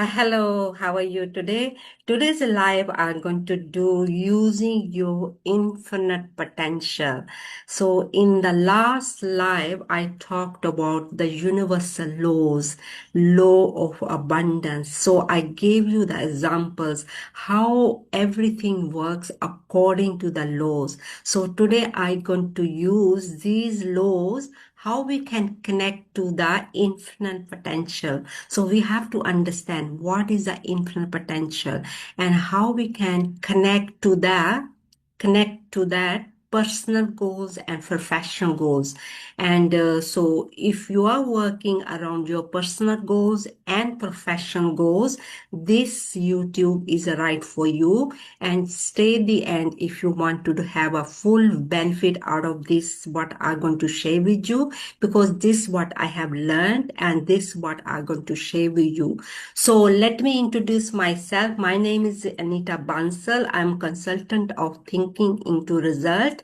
Hello, how are you today? Today's live I'm going to do using your infinite potential. So in the last live, I talked about the universal laws, law of abundance. So I gave you the examples, how everything works according to the laws. So today I'm going to use these laws, how we can connect to the infinite potential. So we have to understand what is the infinite potential and how we can connect to that personal goals and professional goals. And so if you are working around your personal goals and professional goals, this YouTube is right for you. And stay the end if you want to have a full benefit out of this, what I'm going to share with you, because this is what I have learned and this is what I'm going to share with you. So let me introduce myself. My name is Anita Bansal. I'm consultant of thinking into result,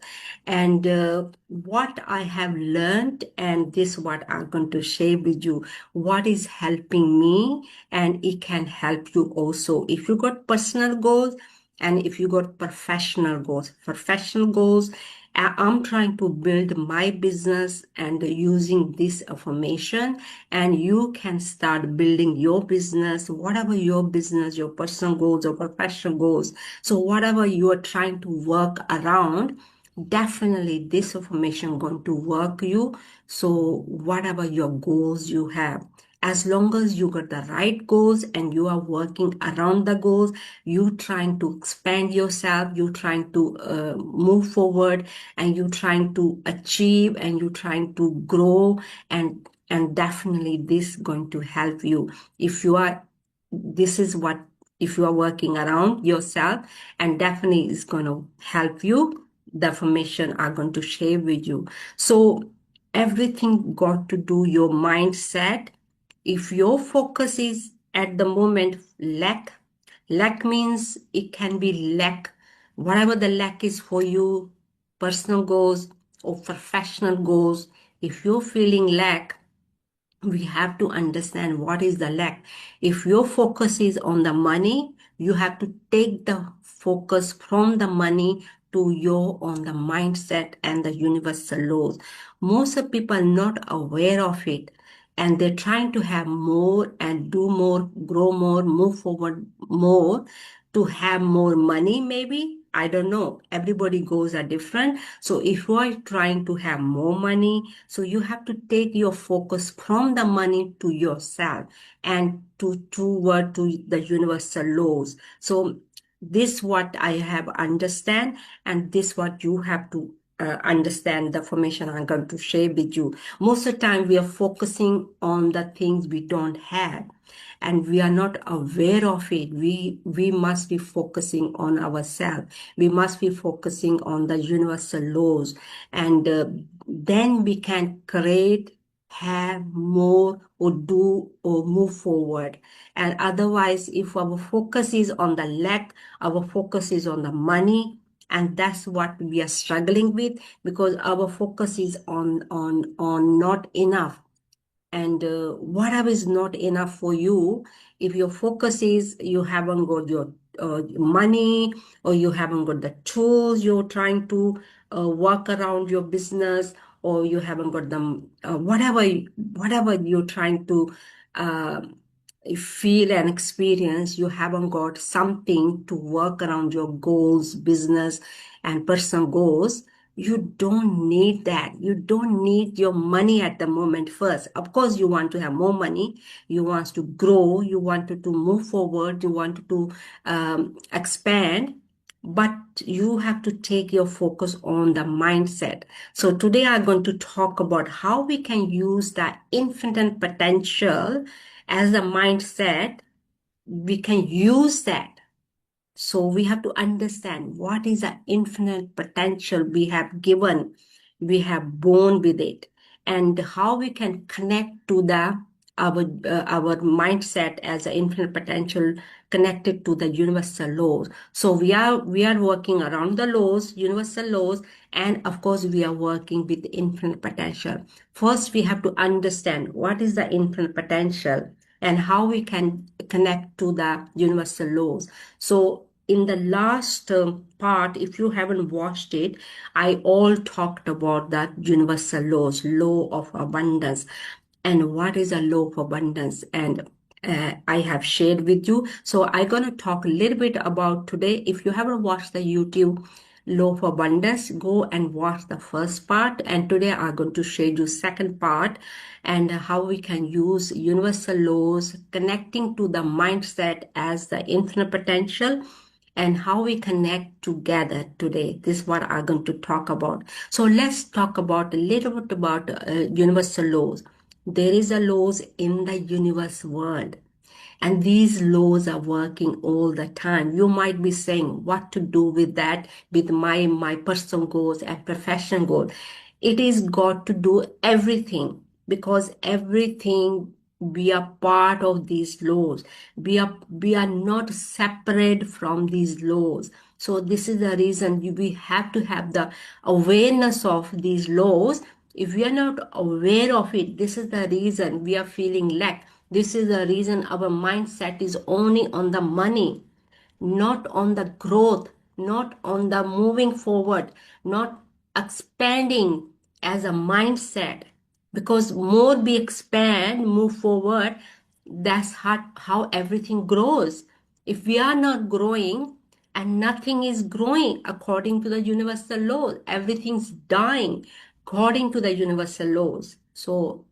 and what I have learned, and this what I'm going to share with you, what is helping me, and it can help you also if you got personal goals and if you got professional goals. I'm trying to build my business and using this information, and you can start building your business, whatever your business, your personal goals or professional goals. So whatever you are trying to work around, definitely this information going to work you. So whatever your goals you have, as long as you got the right goals and you are working around the goals, you trying to expand yourself, you trying to move forward, and you trying to achieve, and you trying to grow, and definitely this going to help you. If you are this is what if you are working around yourself, and definitely is going to help you, the information I'm going to share with you. So everything got to do your mindset. If your focus is at the moment lack means it can be lack, whatever the lack is for you, personal goals or professional goals. If you're feeling lack, we have to understand what is the lack. If your focus is on the money, you have to take the focus from the money to your on the mindset and the universal laws. Most of people are not aware of it, and they're trying to have more and do more, grow more, move forward more, to have more money. Maybe, I don't know, everybody goals are different. So if you are trying to have more money, so you have to take your focus from the money to yourself and toward to the universal laws. So this what I have understand, and this what you have to understand, the information I'm going to share with you. Most of the time we are focusing on the things we don't have, and we are not aware of it. We must be focusing on ourselves. We must be focusing on the universal laws, and then we can create, have more, or do or move forward. And otherwise, if our focus is on the lack, our focus is on the money, and that's what we are struggling with, because our focus is on not enough. And whatever is not enough for you, if your focus is you haven't got your money, or you haven't got the tools, you're trying to work around your business, or you haven't got them, whatever you're trying to uh, feel and experience, you haven't got something to work around your goals, business and personal goals. You don't need that. You don't need your money at the moment first. Of course, you want to have more money. You want to grow. You want to move forward. You want to expand. But you have to take your focus on the mindset. So today I'm going to talk about how we can use the infinite potential as a mindset. We can use that. So we have to understand what is the infinite potential we have given, we have born with it, and how we can connect to the our mindset as an infinite potential connected to the universal laws. So we are working around the laws, universal laws, and of course we are working with infinite potential. First, we have to understand what is the infinite potential, and how we can connect to the universal laws. So in the last part, if you haven't watched it, I all talked about that universal laws, law of abundance, and what is a law of abundance, and I have shared with you. So I'm going to talk a little bit about today. If you haven't watched the YouTube law of abundance, go and watch the first part, and today I'm going to share you second part, and how we can use universal laws connecting to the mindset as the infinite potential, and how we connect together today. This is what I'm going to talk about. So let's talk about a little bit about universal laws. There is a laws in the universe world, and these laws are working all the time. You might be saying, what to do with that, with my personal goals and professional goals? It is got to do everything, because everything, we are part of these laws. We are not separate from these laws. So this is the reason we have to have the awareness of these laws. If we are not aware of it, this is the reason we are feeling lack. This is the reason our mindset is only on the money, not on the growth, not on the moving forward, not expanding as a mindset. Because more we expand, move forward, that's how everything grows. If we are not growing, and nothing is growing according to the universal laws, everything's dying according to the universal laws. So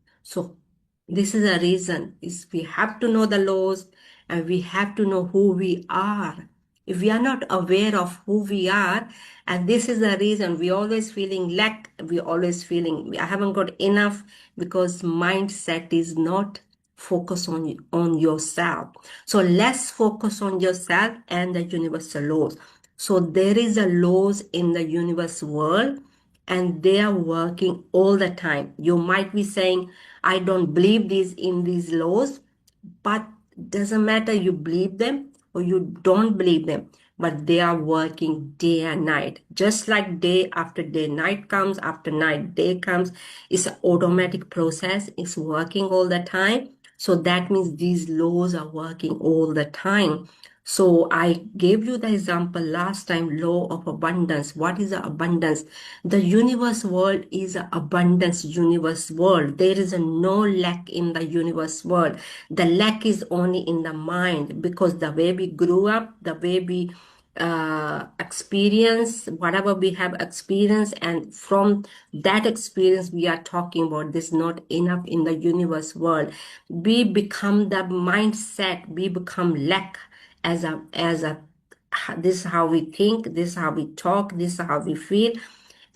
this is a reason is we have to know the laws, and we have to know who we are. If we are not aware of who we are, and this is the reason we always feeling lack, we always feeling I haven't got enough, because mindset is not focus on yourself. So let's focus on yourself and the universal laws. So there is a laws in the universe world, and they are working all the time. You might be saying, I don't believe these laws, but doesn't matter you believe them or you don't believe them, but they are working day and night. Just like day after day, night comes after night, day comes. It's an automatic process. It's working all the time. So that means these laws are working all the time. So I gave you the example last time, law of abundance. What is the abundance? The universe world is an abundance universe world. There is no lack in the universe world. The lack is only in the mind, because the way we grew up, the way we experience whatever we have experienced, and from that experience we are talking about this not enough in the universe world. We become the mindset, we become lack as a this is how we think, this is how we talk, this is how we feel,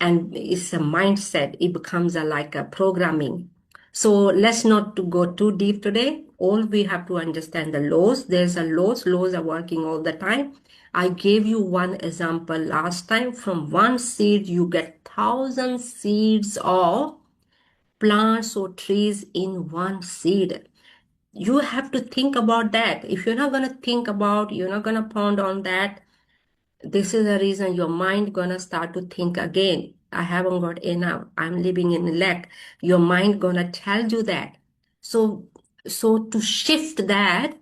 and it's a mindset. It becomes like a programming. So let's not to go too deep today. All we have to understand the laws. There's a laws are working all the time. I gave you one example last time. From one seed you get 1,000 seeds of plants or trees in one seed. You have to think about that. If you're not going to think about, you're not going to ponder on that, this is the reason your mind gonna start to think again. I haven't got enough. I'm living in lack. Your mind gonna tell you that. So, so to shift that,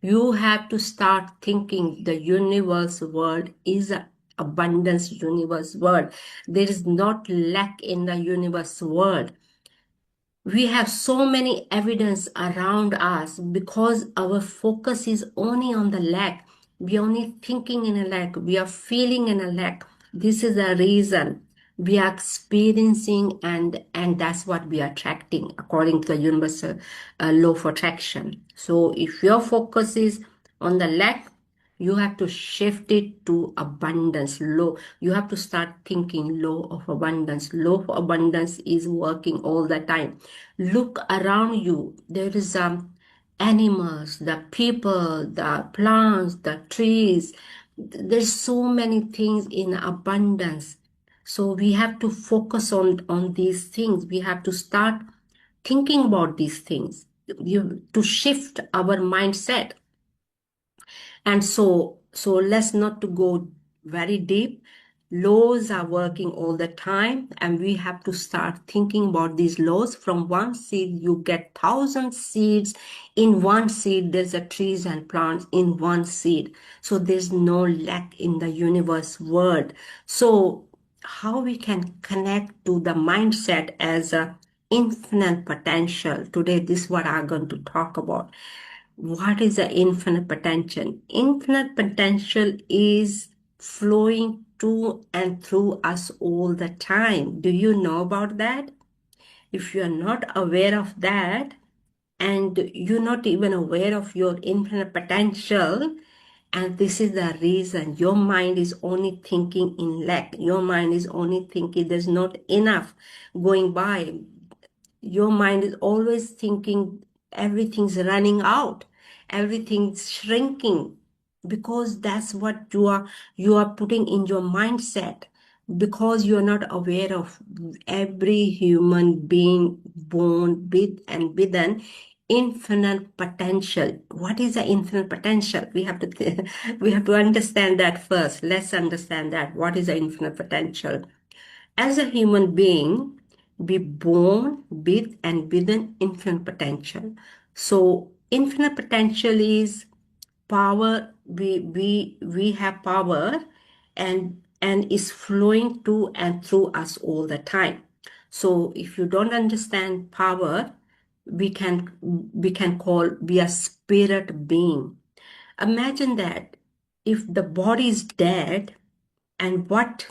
you have to start thinking the universe world is a abundance universe world. There is not lack in the universe world. We have so many evidence around us, because our focus is only on the lack. We are only thinking in a lack, we are feeling in a lack. This is the reason we are experiencing, and that's what we are attracting according to the universal law of attraction. So if your focus is on the lack, you have to shift it to abundance law. You have to start thinking law of abundance. Law of abundance is working all the time. Look around you. There is animals, the people, the plants, the trees. There's so many things in abundance. So we have to focus on these things. We have to start thinking about these things. To shift our mindset. And so let's not to go very deep. Laws are working all the time, and we have to start thinking about these laws. From one seed, you get 1,000 seeds. In one seed, there's a trees and plants in one seed. So there's no lack in the universe world. So how we can connect to the mindset as a infinite potential. Today, this is what I'm going to talk about. What is the infinite potential? Infinite potential is flowing to and through us all the time. Do you know about that? If you are not aware of that, and you're not even aware of your infinite potential, and this is the reason your mind is only thinking in lack, your mind is only thinking there's not enough going by, your mind is always thinking everything's running out, everything's shrinking, because that's what you are putting in your mindset, because you're not aware of every human being born with and within infinite potential. What is the infinite potential? We have to we have to understand that first. Let's understand that. What is the infinite potential? As a human being, be born with and within infinite potential. So infinite potential is power. We have power, and is flowing to and through us all the time. So if you don't understand power, we can call be a spirit being. Imagine that if the body is dead, and what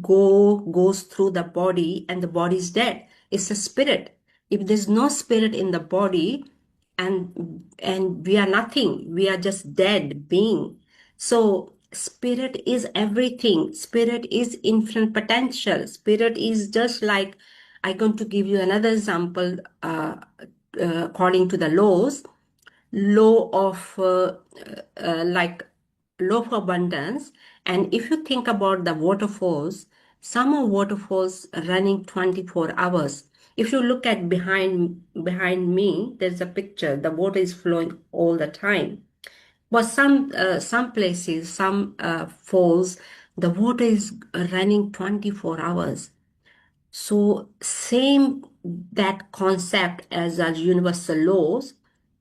goes through the body, and the body is dead, it's a spirit. If there's no spirit in the body, and we are nothing, we are just dead being. So spirit is everything. Spirit is infinite potential. Spirit is just like, I'm going to give you another example. According to the law of like law of abundance. And if you think about the waterfalls, some are waterfalls running 24 hours. If you look at behind me, there's a picture, the water is flowing all the time. But some places, some falls, the water is running 24 hours. So same that concept as our universal laws,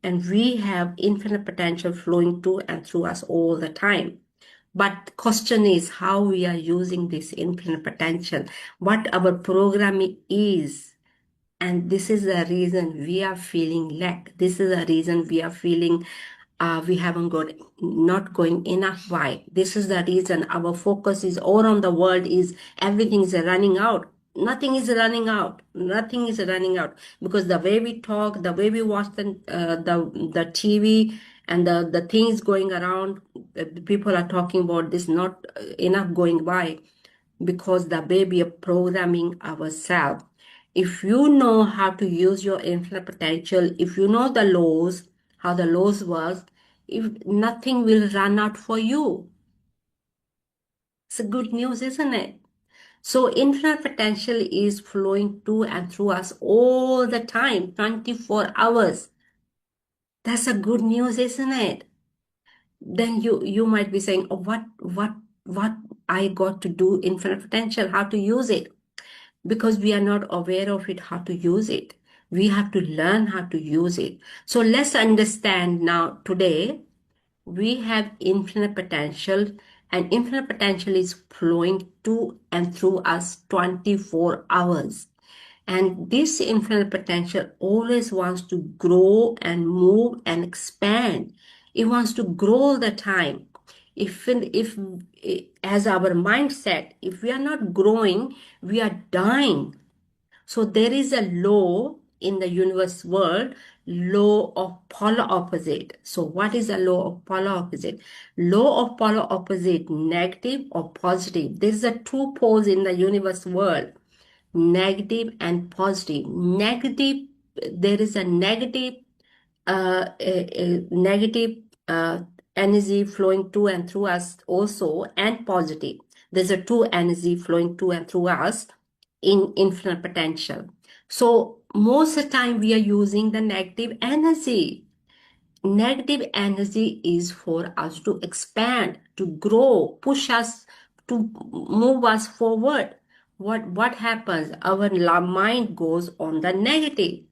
and we have infinite potential flowing to and through us all the time. But question is how we are using this infinite potential, what our programming is. And this is the reason we are feeling lack. This is the reason we are feeling we haven't got not going enough. Why? This is the reason our focus is all on the world, is everything is running out. Nothing is running out. Nothing is running out, because the way we talk, the way we watch the TV, and the things going around, people are talking about this not enough going by, because the way we are programming ourselves. If you know how to use your infinite potential, if you know the laws, how the laws work, if nothing will run out for you. It's a good news, isn't it? So infinite potential is flowing to and through us all the time, 24 hours. That's a good news, isn't it? Then you might be saying, oh, what I got to do infinite potential, how to use it? Because we are not aware of it, how to use it. We have to learn how to use it. So let's understand now today we have infinite potential, and infinite potential is flowing to and through us 24 hours. And this infinite potential always wants to grow and move and expand. It wants to grow all the time. If as our mindset, if we are not growing, we are dying. So there is a law in the universe world, law of polar opposite. So what is the law of polar opposite? Law of polar opposite, negative or positive. There's a two poles in the universe world, negative and positive. Negative, there is a negative, negative energy flowing to and through us also, and positive. There's a two energy flowing to and through us in infinite potential. So most of the time we are using the negative energy. Negative energy is for us to expand, to grow, push us to move us forward. What happens? Our mind goes on the negative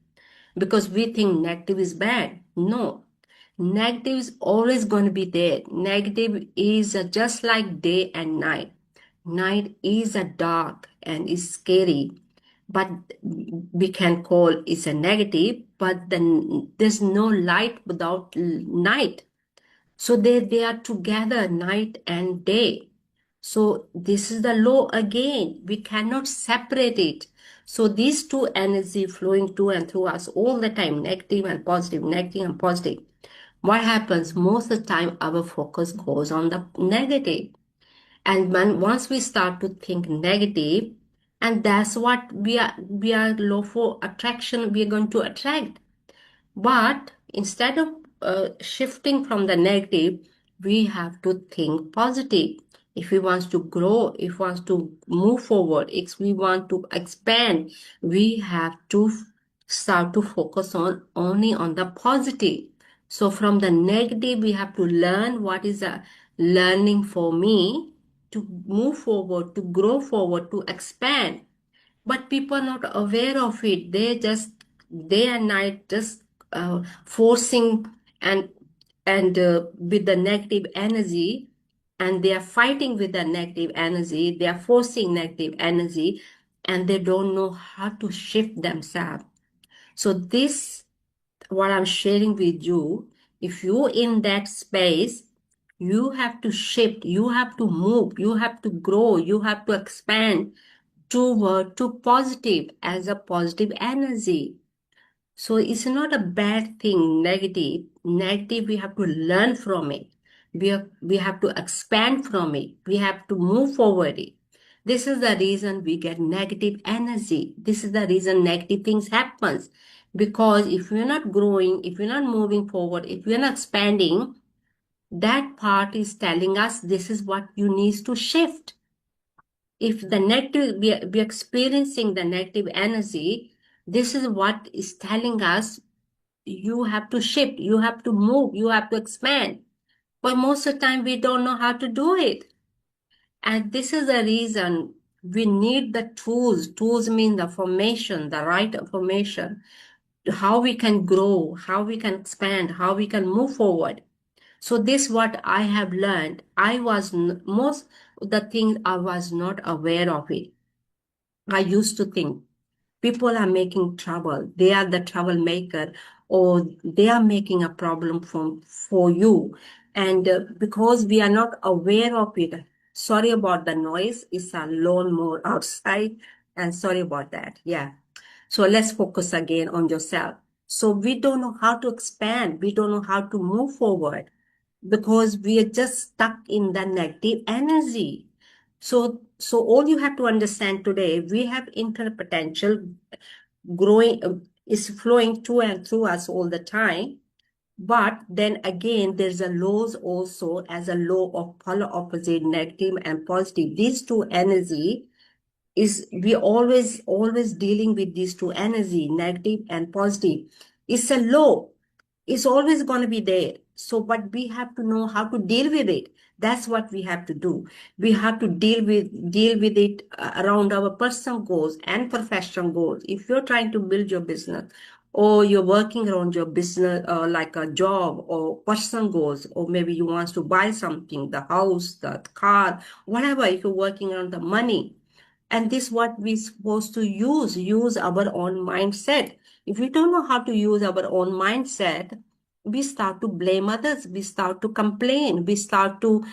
because we think negative is bad. No, negative is always going to be there. Negative is just like day and night. Night is a dark and is scary, but we can call it's a negative, but then there's no light without night. So they are together night and day. So this is the law again. We cannot separate it. So these two energy flowing to and through us all the time, negative and positive, negative and positive. What happens most of the time, our focus goes on the negative. And once we start to think negative, and that's what we are law for attraction, we are going to attract. But instead of shifting from the negative, we have to think positive. If we want to grow, if we want to move forward, if we want to expand, we have to start to focus on only on the positive. So from the negative, we have to learn what is a learning for me to move forward, to grow forward, to expand. But people are not aware of it. They just day and night just forcing and with the negative energy, and they are fighting with the negative energy. They are forcing negative energy, and they don't know how to shift themselves. So this, what I'm sharing with you, if you're in that space, you have to shift, you have to move, you have to grow, you have to expand toward to positive as a positive energy. So it's not a bad thing, negative. Negative, we have to learn from it. We have to expand from it. We have to move forward it. This is the reason we get negative energy. This is the reason negative things happens. Because if you're not growing, if you're not moving forward, if you're not expanding, that part is telling us this is what you need to shift. If the negative, we are experiencing the negative energy, this is what is telling us you have to shift, you have to move, you have to expand. But most of the time, we don't know how to do it. And this is the reason we need the tools. Tools mean the formation, the right formation, how we can grow, how we can expand, how we can move forward. So this what I have learned. I was most of the things I was not aware of it. I used to think people are making trouble. They are the troublemaker, or they are making a problem for you. And because we are not aware of it, sorry about the noise. It's a lawnmower outside. And sorry about that. Yeah. So let's focus again on yourself. So we don't know how to expand. We don't know how to move forward because we are just stuck in the negative energy. So all you have to understand today, we have infinite potential growing, is flowing to and through us all the time. But then again, there's a laws also as a law of polar opposite, negative and positive. These two energy is we always dealing with these two energy, negative and positive. It's a law. It's always going to be there. So, but we have to know how to deal with it. That's what we have to do. We have to deal with it around our personal goals and professional goals. If you're trying to build your business, or you're working around your business, like a job or personal goals, or maybe you want to buy something, the house, the car, whatever. If you're working around the money, and this what we supposed to use our own mindset. If we don't know how to use our own mindset, we start to blame others, we start to complain, we start to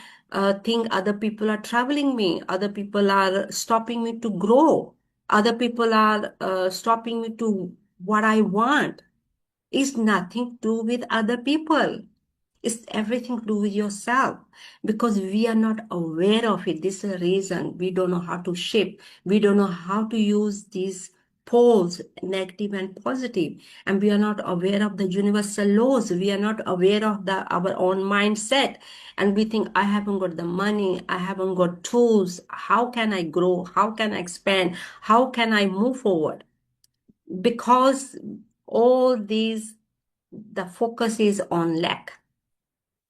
think other people are troubling me, other people are stopping me to grow, other people are stopping me to what I want. It's nothing to do with other people. It's everything to do with yourself, because we are not aware of it. This is the reason we don't know how to shift. We don't know how to use these poles, negative and positive, and we are not aware of the universal laws. We are not aware of our own mindset, and we think I haven't got the money, I haven't got tools. How can I grow? How can I expand? How can I move forward? Because all these, the focus is on lack.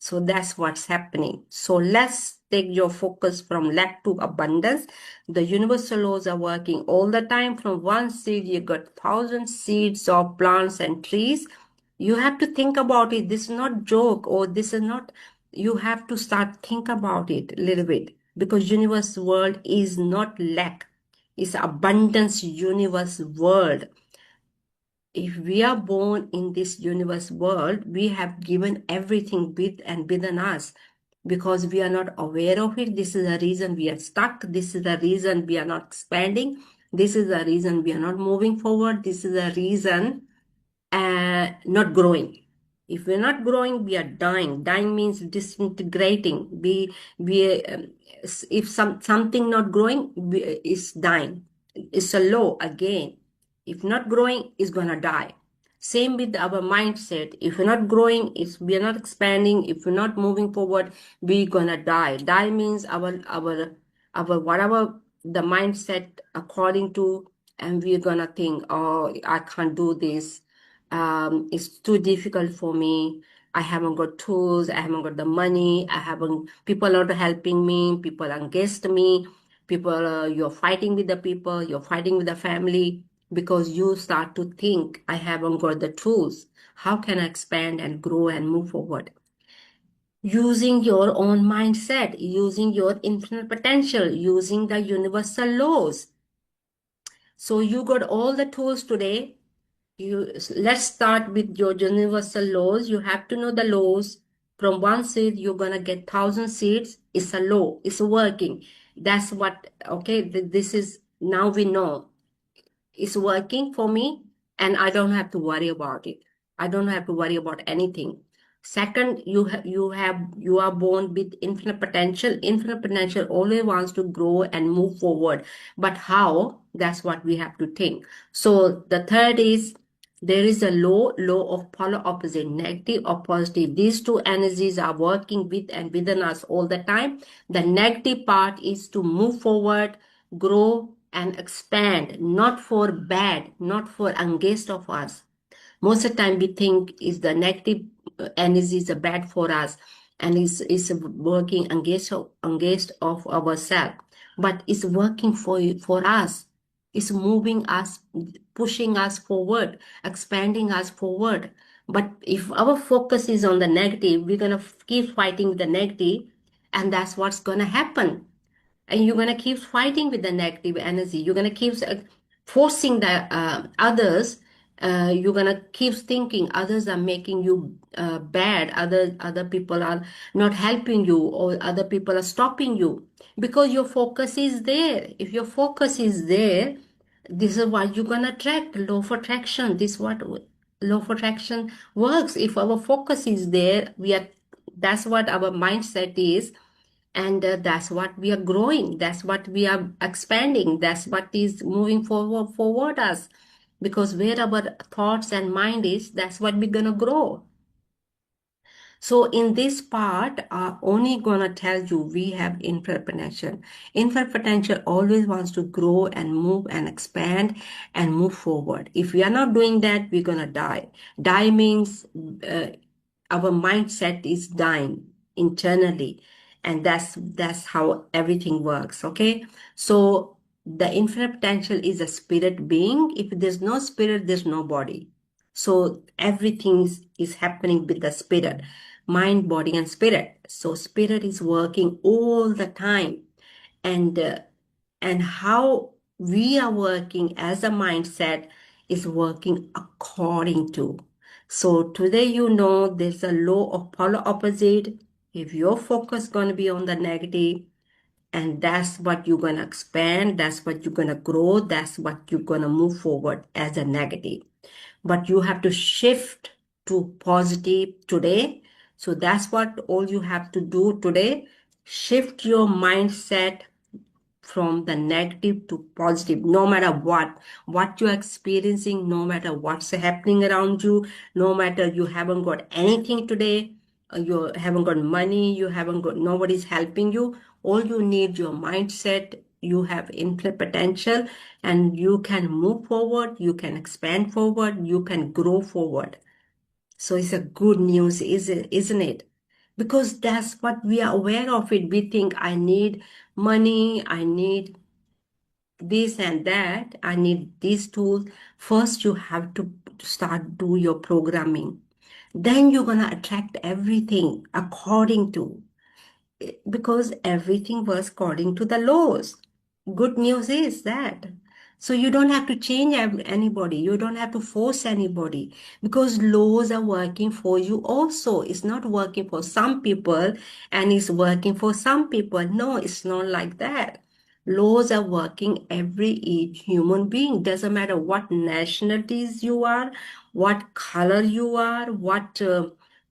So that's what's happening. So let's take your focus from lack to abundance. The universal laws are working all the time. From one seed, you got thousand seeds of plants and trees. You have to think about it. This is not joke, or this is not, you have to start think about it a little bit, because universe world is not lack. It's abundance universe world. If we are born in this universe world, we have given everything with and within us, because we are not aware of it. This is the reason we are stuck. This is the reason we are not expanding. This is the reason we are not moving forward. This is the reason not growing. If we're not growing, we are dying. Dying means disintegrating. If something not growing is dying. It's a law again. If not growing, it's gonna die. Same with our mindset. If we're not growing, if we're not expanding, if we're not moving forward, we're gonna die. Die means our whatever the mindset according to, and we're gonna think, oh, I can't do this. It's too difficult for me. I haven't got tools. I haven't got the money. I haven't, people are not helping me. People are against me. People, you're fighting with the people. You're fighting with the family, because you start to think, I haven't got the tools. How can I expand and grow and move forward? Using your own mindset, using your infinite potential, using the universal laws. So you got all the tools today. Let's start with your universal laws. You have to know the laws. From one seed, you're gonna get thousand seeds. It's a law. It's working. That's what. Okay. This is now we know it's working for me, and I don't have to worry about it. I don't have to worry about anything. Second, you are born with infinite potential. Infinite potential always wants to grow and move forward. But how? That's what we have to think. So the third is, there is a law of polar opposite, negative or positive. These two energies are working with and within us all the time. The negative part is to move forward, grow and expand, not for bad, not for against of us. Most of the time we think is the negative energies are bad for us, and is working against of ourselves, but it's working for us. It's moving us, pushing us forward, expanding us forward. But if our focus is on the negative, we're gonna keep fighting the negative, and that's what's gonna happen. And you're going to keep fighting with the negative energy. You're going to keep forcing the others. You're going to keep thinking others are making you bad. Other people are not helping you, or other people are stopping you, because your focus is there. If your focus is there, this is what you're going to attract. Law of attraction. This is what law of attraction works. If our focus is there, that's what our mindset is, and that's what we are growing, that's what we are expanding, that's what is moving forward us, because where our thoughts and mind is, that's what we're gonna grow. So in this part, I'm only gonna tell you we have infinite potential. Infinite potential always wants to grow and move and expand and move forward. If we are not doing that, we're gonna die. Die means uh, our mindset is dying internally, and that's how everything works. Okay, so the infinite potential is a spirit being. If there's no spirit, there's no body. So everything is happening with the spirit, mind, body, and spirit. So spirit is working all the time, and how we are working as a mindset is working according to. So today, there's a law of polar opposite. If your focus going to be on the negative, and that's what you're going to expand, that's what you're going to grow, that's what you're going to move forward as a negative. But you have to shift to positive today. So that's what all you have to do today. Shift your mindset from the negative to positive, no matter what you're experiencing, no matter what's happening around you, no matter you haven't got anything today, you haven't got money, you haven't got, nobody's helping you. All you need your mindset. You have infinite potential, and you can move forward, you can expand forward, you can grow forward. So it's a good news, isn't it? because that's what we are aware of it. We think I need money, I need this and that, I need these tools. First, you have to start do your programming. Then you're gonna attract everything according to, because everything was according to the laws. Good news is that. So you don't have to change anybody. You don't have to force anybody, because laws are working for you also. It's not working for some people and it's working for some people. No, it's not like that. Laws are working every each human being. Doesn't matter what nationalities you are, what color you are, what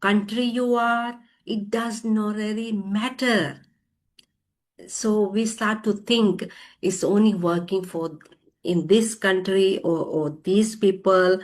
country you are. It does not really matter. So we start to think it's only working for in this country, or these people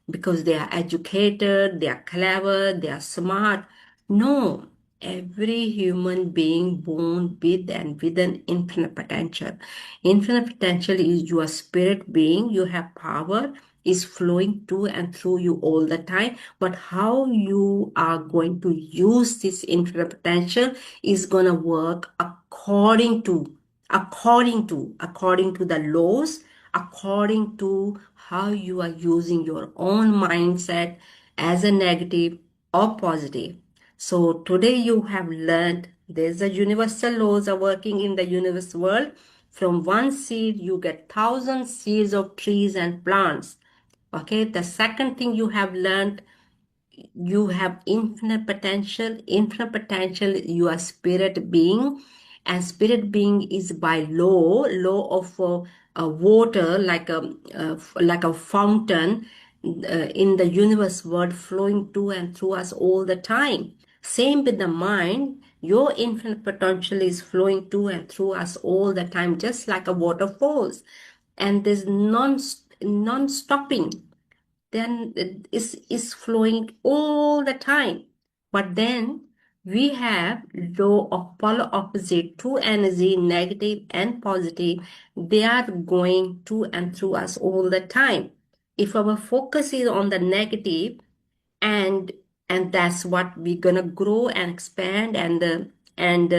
because they are educated, they are clever, they are smart. No, every human being born with and with an infinite potential. Infinite potential is your spirit being. You have power is flowing to and through you all the time. But how you are going to use this infinite potential is going to work according to the laws, according to how you are using your own mindset as a negative or positive. So today you have learned there's a universal laws are working in the universe world. From one seed you get thousand seeds of trees and plants. Okay, the second thing you have learned, you have infinite potential. You are spirit being, and spirit being is by law of water, like a fountain in the universe world, flowing to and through us all the time. Same with the mind. Your infinite potential is flowing to and through us all the time, just like a waterfalls, and there's non-stopping. Then it is flowing all the time. But then we have law of polar opposite, two energy, negative and positive. They are going to and through us all the time. If our focus is on the negative, and that's what we're gonna grow and expand, and and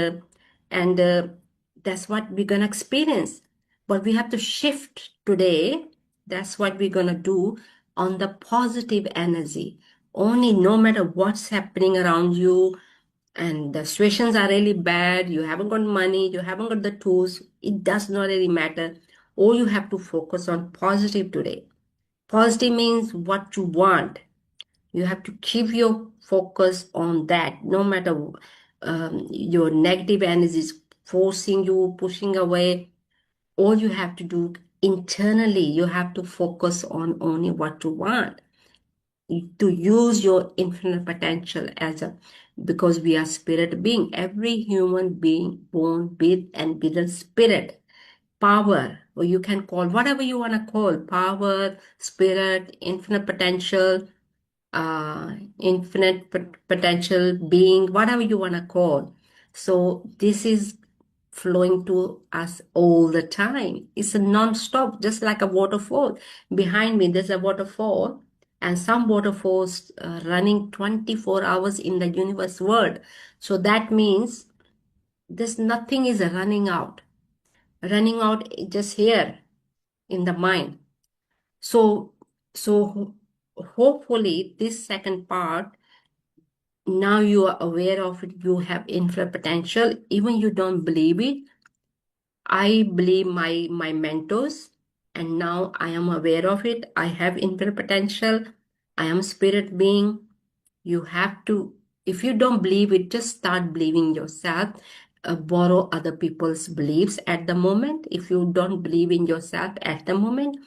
that's what we're gonna experience. But we have to shift today. That's what we're gonna do on the positive energy only. No matter what's happening around you, and the situations are really bad, you haven't got money, you haven't got the tools, it does not really matter. All you have to focus on positive today. Positive means what you want. You have to keep your focus on that. No matter your negative energy is forcing you, pushing away, all you have to do internally, you have to focus on only what you want, to use your infinite potential as a, because we are spirit being. Every human being born with and with a spirit power, or you can call whatever you want to call, power, spirit, infinite potential, infinite potential being, whatever you want to call. So this is flowing to us all the time. It's a non-stop, just like a waterfall. Behind me, there's a waterfall, and some waterfalls running 24 hours in the universe world. So that means there's nothing is running out just here in the mind. So hopefully this second part, now you are aware of it, you have infinite potential. Even you don't believe it, I believe my mentors, and now I am aware of it. I have infinite potential. I am spirit being. You have to, if you don't believe it, just start believing yourself. Borrow other people's beliefs at the moment if you don't believe in yourself at the moment.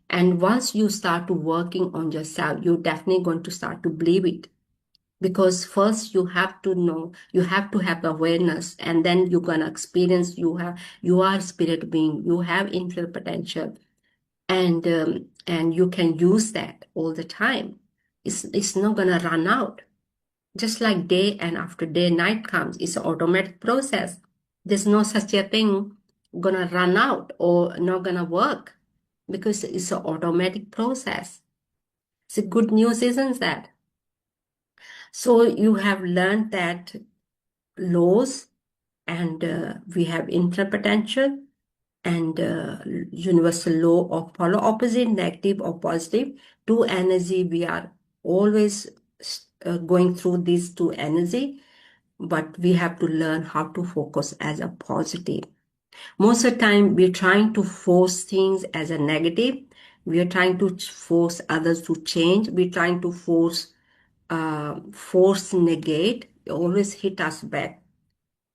And once you start to working on yourself, you're definitely going to start to believe it. Because first you have to know, you have to have awareness, and then you're gonna experience, you are spirit being, you have infinite potential, and you can use that all the time. It's not gonna run out. Just like day and after day, night comes, it's an automatic process. There's no such a thing gonna run out or not gonna work, because it's an automatic process. It's a good news, isn't that? So you have learned that laws, and we have infinite potential and universal law of polar opposite, negative or positive. Two energy, we are always going through these two energy, but we have to learn how to focus as a positive. Most of the time, we're trying to force things as a negative. We are trying to force others to change. We're trying to force negate. It always hit us back.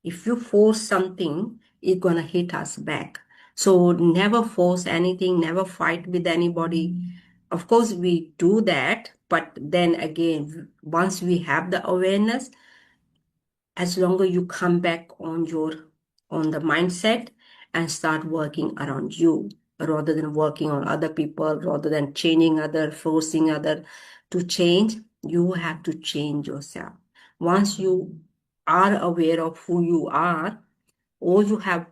If you force something, it's gonna hit us back. So never force anything, never fight with anybody. Of course, we do that, but then again, once we have the awareness, as long as you come back on the mindset and start working around you rather than working on other people, rather than changing other, forcing other to change, you have to change yourself. Once you are aware of who you are, all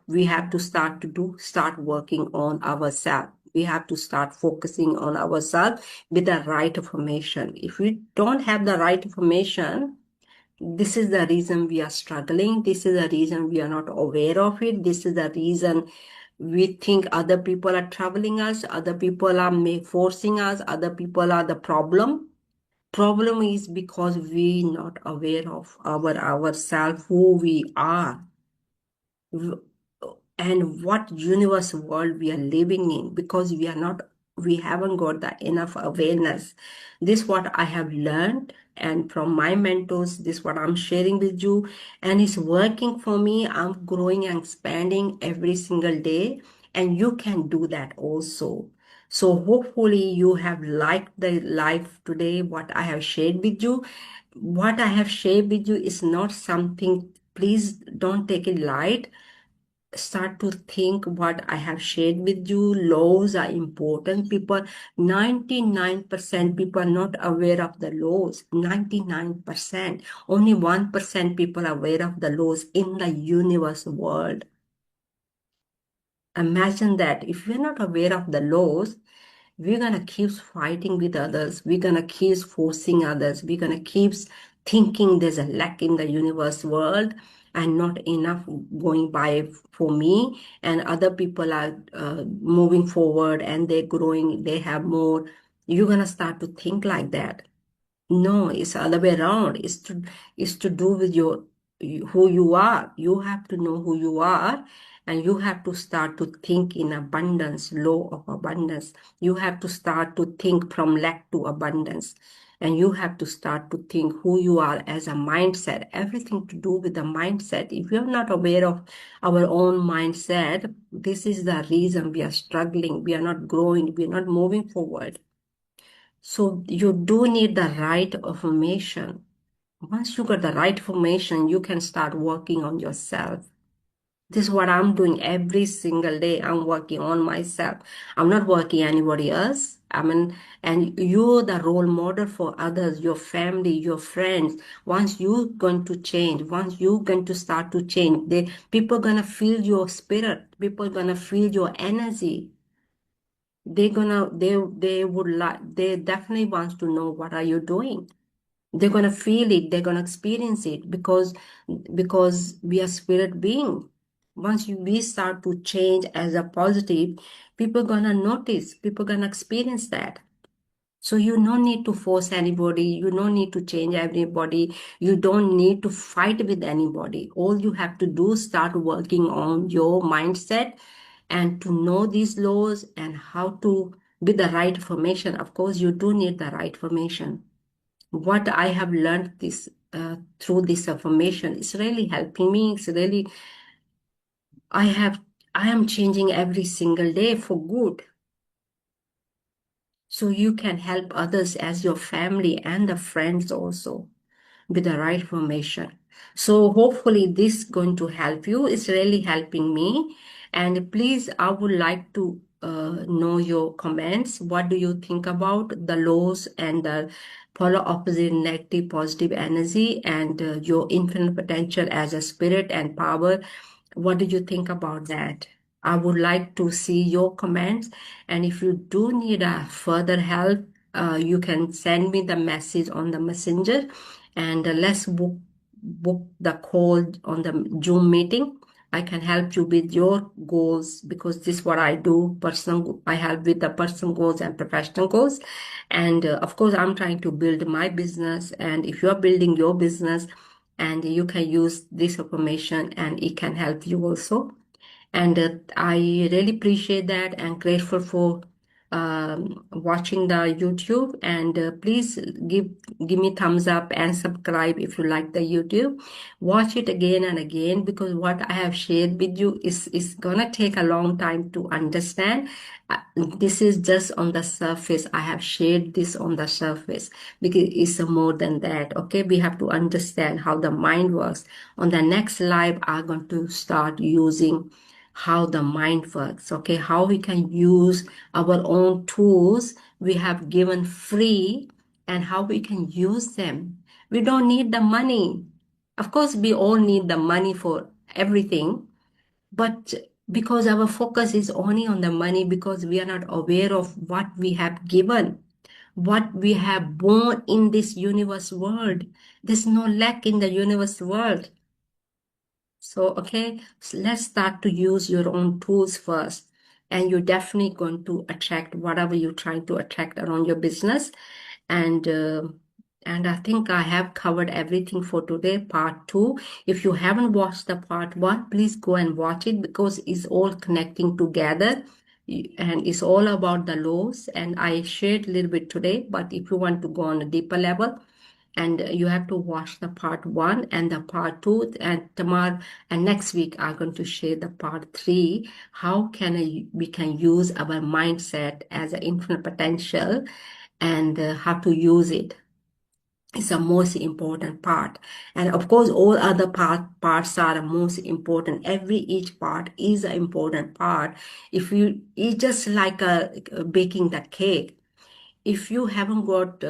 we have to start working on ourselves. We have to start focusing on ourselves with the right information. If we don't have the right information, this is the reason we are struggling. This is the reason we are not aware of it. This is the reason we think other people are troubling us, other people are forcing us, other people are the problem. Problem is because we not aware of ourselves, who we are, and what universe world we are living in, because we haven't got the enough awareness. This what I have learned, and from my mentors, this what I'm sharing with you, and it's working for me. I'm growing and expanding every single day, and you can do that also. So hopefully you have liked the life today, what I have shared with you. What I have shared with you is not something, please don't take it light. Start to think what I have shared with you. Laws are important. 99% people are not aware of the laws. 99%. Only 1% people are aware of the laws in the universe world. Imagine that. If we're not aware of the laws, we're going to keep fighting with others. We're going to keep forcing others. We're going to keep thinking there's a lack in the universe world and not enough going by for me. And other people are moving forward and they're growing, they have more. You're going to start to think like that. No, it's the other way around. It's to do with who you are. You have to know who you are, and you have to start to think in abundance, law of abundance. You have to start to think from lack to abundance. And you have to start to think who you are as a mindset, everything to do with the mindset. If you're not aware of our own mindset, this is the reason we are struggling, we are not growing, we are not moving forward. So you do need the right information. Once you got the right information, you can start working on yourself. This is what I'm doing every single day. I'm working on myself. I'm not working anybody else. And you're the role model for others, your family, your friends. Once you're going to change, once you're going to start to change, people gonna feel your spirit. People gonna feel your energy. They definitely wants to know what are you doing. They're gonna feel it, they're gonna experience it, because we are spirit being. Once we start to change as a positive, people gonna notice, people gonna experience that. So you don't need to force anybody, you don't need to change everybody, you don't need to fight with anybody. All you have to do is start working on your mindset and to know these laws and how to, with the right information. Of course, you do need the right information. What I have learned this through this information is really helping me. It's really, I have, I am changing every single day for good. So you can help others as your family and the friends also with the right information. So hopefully this is going to help you. It's really helping me. And please, I would like to know your comments. What do you think about the laws and the polar opposite, negative, positive energy, and your infinite potential as a spirit and power? What do you think about that? I would like to see your comments. And if you do need further help, you can send me the message on the messenger, and let's book book the call on the Zoom meeting. I can help you with your goals because this is what I do. I help with the personal goals and professional goals. And of course, I'm trying to build my business. And if you're building your business, and you can use this information and it can help you also. And I really appreciate that and grateful for watching the YouTube. And please give give me thumbs up and subscribe if you like the YouTube. Watch it again and again because what I have shared with you is gonna take a long time to understand. This is just on the surface. I have shared this on the surface because it's more than that. Okay, we have to understand how the mind works. On the next live, I'm going to start using how the mind works, okay, how we can use our own tools we have given free and how we can use them. We don't need the money. Of course, we all need the money for everything, but because our focus is only on the money, because we are not aware of what we have given, what we have born in this universe world. There's no lack in the universe world. So, okay, so let's start to use your own tools first. And you're definitely going to attract whatever you're trying to attract around your business. And and I think I have covered everything for today, part two. If you haven't watched the part one, please go and watch it because it's all connecting together. And it's all about the laws. And I shared a little bit today, but if you want to go on a deeper level, and you have to watch the part one and the part two, and tomorrow and next week I'm going to share the part three. How can we can use our mindset as an infinite potential, and how to use it is the most important part. And of course all other parts are the most important. Each part is an important part. If you it's just like baking the cake. If you haven't got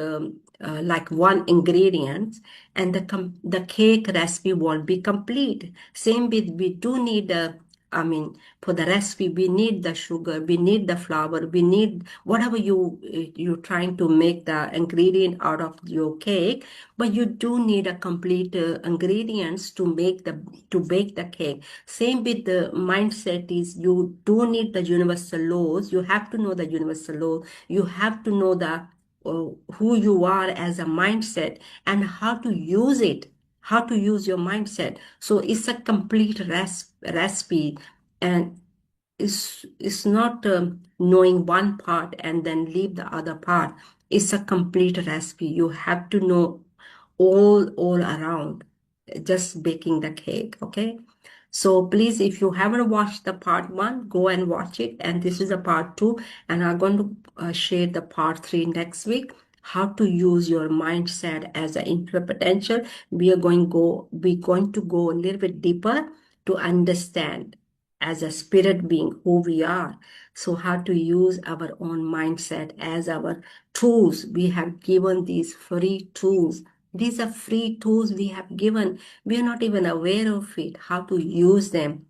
like one ingredient, and the cake recipe won't be complete. Same with, we do need I mean, for the recipe we need the sugar, we need the flour, we need whatever you're trying to make the ingredient out of your cake. But you do need a complete ingredients to make the to bake the cake. Same with the mindset, is you do need the universal laws. You have to know the universal law. You have to know the who you are as a mindset and how to use it, how to use your mindset. So it's a complete recipe, and it's not knowing one part and then leave the other part. It's a complete recipe. You have to know all around, just baking the cake. Okay, so please, if you haven't watched the part one, go and watch it. And this is a part two, and I'm going to share the part three next week. How to use your mindset as an infinite potential. We're going to go a little bit deeper to understand as a spirit being who we are. So how to use our own mindset as our tools. We have given these free tools. These are free tools we have given. We are not even aware of it, how to use them.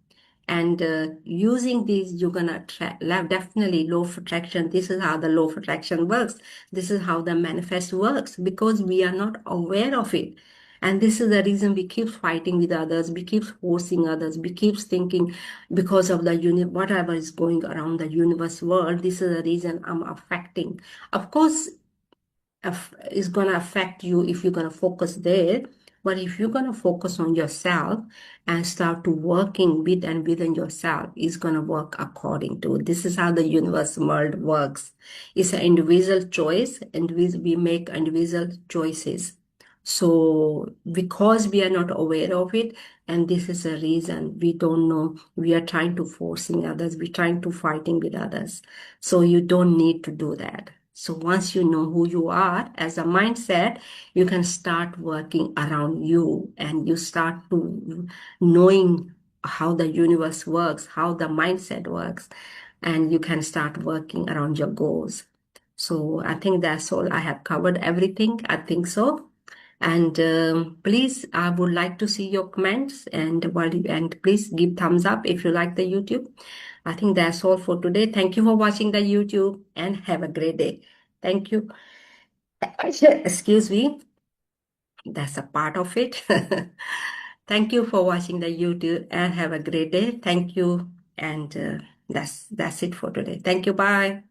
And using these, you're gonna definitely law of attraction. This is how the law of attraction works. This is how the manifest works, because we are not aware of it. And this is the reason we keep fighting with others, we keep forcing others, we keep thinking because of the whatever is going around the universe world. This is the reason I'm affecting. Of course, is going to affect you if you're going to focus there. But if you're going to focus on yourself and start to working with and within yourself, it's going to work according to. This is how the universe world works. It's an individual choice, and we make individual choices. So because we are not aware of it, and this is a reason we don't know, we are trying to forcing others, we're trying to fighting with others. So you don't need to do that. So once you know who you are as a mindset, you can start working around you, and you start to knowing how the universe works, how the mindset works, and you can start working around your goals. So I think that's all. I have covered everything. I think so. And please, I would like to see your comments, and please give thumbs up if you like the YouTube. I think that's all for today. Thank you for watching the YouTube, and have a great day. Thank you. Excuse me. That's a part of it. Thank you for watching the YouTube and have a great day. Thank you. And that's it for today. Thank you. Bye.